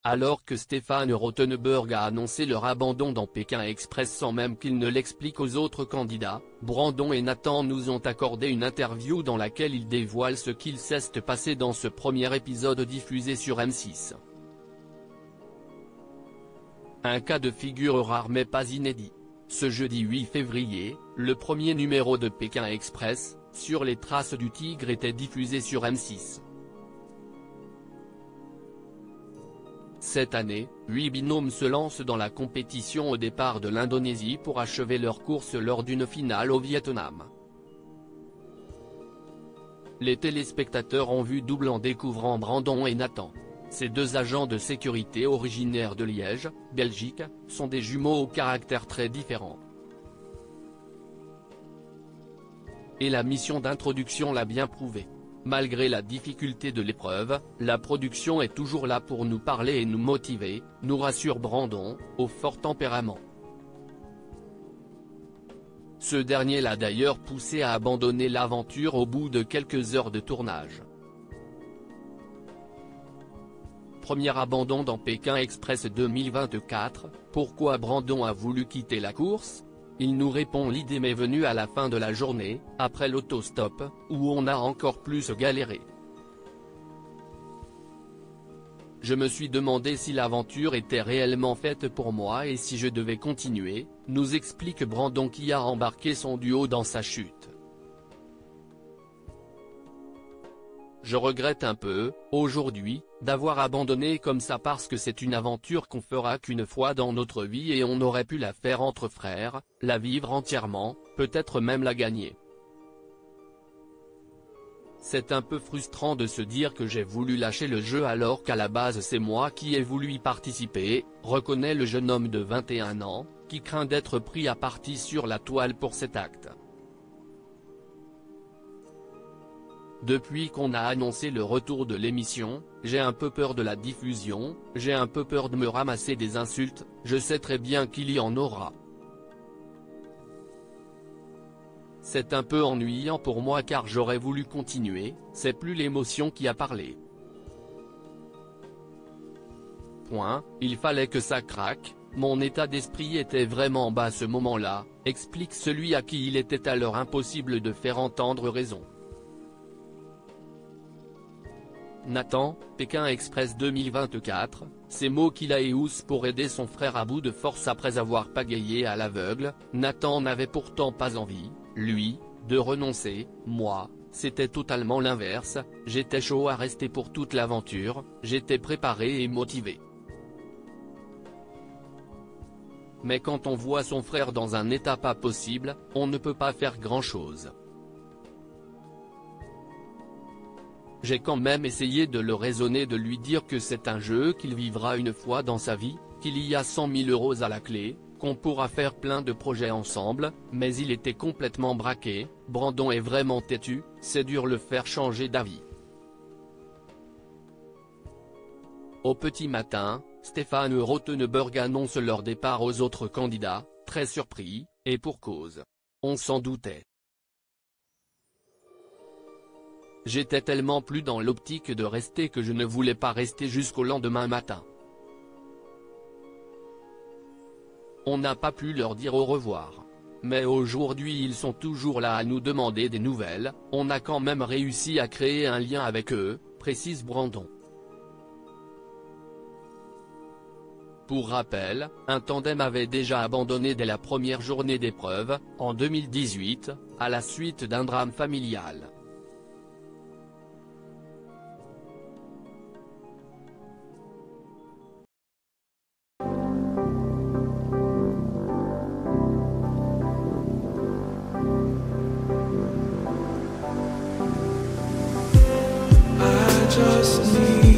Alors que Stéphane Rothenberg a annoncé leur abandon dans Pékin Express sans même qu'il ne l'explique aux autres candidats, Brandon et Nathan nous ont accordé une interview dans laquelle ils dévoilent ce qu'il s'est passé dans ce premier épisode diffusé sur M6. Un cas de figure rare mais pas inédit. Ce jeudi 8 février, le premier numéro de Pékin Express, Sur les traces du tigre était diffusé sur M6. Cette année, 8 binômes se lancent dans la compétition au départ de l'Indonésie pour achever leur course lors d'une finale au Vietnam. Les téléspectateurs ont vu double en découvrant Brandon et Nathan. Ces deux agents de sécurité originaires de Liège, Belgique, sont des jumeaux au caractère très différents. Et la mission d'introduction l'a bien prouvé. Malgré la difficulté de l'épreuve, la production est toujours là pour nous parler et nous motiver, nous rassure Brandon, au fort tempérament. Ce dernier l'a d'ailleurs poussé à abandonner l'aventure au bout de quelques heures de tournage. Premier abandon dans Pékin Express 2024, pourquoi Brandon a voulu quitter la course ? Il nous répond: l'idée m'est venue à la fin de la journée, après l'autostop, où on a encore plus galéré. Je me suis demandé si l'aventure était réellement faite pour moi et si je devais continuer, nous explique Brandon qui a embarqué son duo dans sa chute. Je regrette un peu, aujourd'hui, d'avoir abandonné comme ça parce que c'est une aventure qu'on fera qu'une fois dans notre vie et on aurait pu la faire entre frères, la vivre entièrement, peut-être même la gagner. C'est un peu frustrant de se dire que j'ai voulu lâcher le jeu alors qu'à la base c'est moi qui ai voulu y participer, reconnaît le jeune homme de 21 ans, qui craint d'être pris à partie sur la toile pour cet acte. Depuis qu'on a annoncé le retour de l'émission, j'ai un peu peur de la diffusion, j'ai un peu peur de me ramasser des insultes, je sais très bien qu'il y en aura. C'est un peu ennuyant pour moi car j'aurais voulu continuer, c'est plus l'émotion qui a parlé. Il fallait que ça craque, mon état d'esprit était vraiment bas à ce moment-là, explique celui à qui il était alors impossible de faire entendre raison. Nathan, Pékin Express 2024, ces mots qu'il a éhoussent pour aider son frère à bout de force après avoir pagayé à l'aveugle. Nathan n'avait pourtant pas envie, lui, de renoncer. Moi, c'était totalement l'inverse, j'étais chaud à rester pour toute l'aventure, j'étais préparé et motivé. Mais quand on voit son frère dans un état pas possible, on ne peut pas faire grand-chose. J'ai quand même essayé de le raisonner, de lui dire que c'est un jeu qu'il vivra une fois dans sa vie, qu'il y a 100 000 € à la clé, qu'on pourra faire plein de projets ensemble, mais il était complètement braqué. Brandon est vraiment têtu, c'est dur le faire changer d'avis. Au petit matin, Stéphane Rothenberg annonce leur départ aux autres candidats, très surpris, et pour cause. On s'en doutait. J'étais tellement plus dans l'optique de rester que je ne voulais pas rester jusqu'au lendemain matin. On n'a pas pu leur dire au revoir. Mais aujourd'hui ils sont toujours là à nous demander des nouvelles, on a quand même réussi à créer un lien avec eux, précise Brandon. Pour rappel, un tandem avait déjà abandonné dès la première journée d'épreuve, en 2018, à la suite d'un drame familial. Just need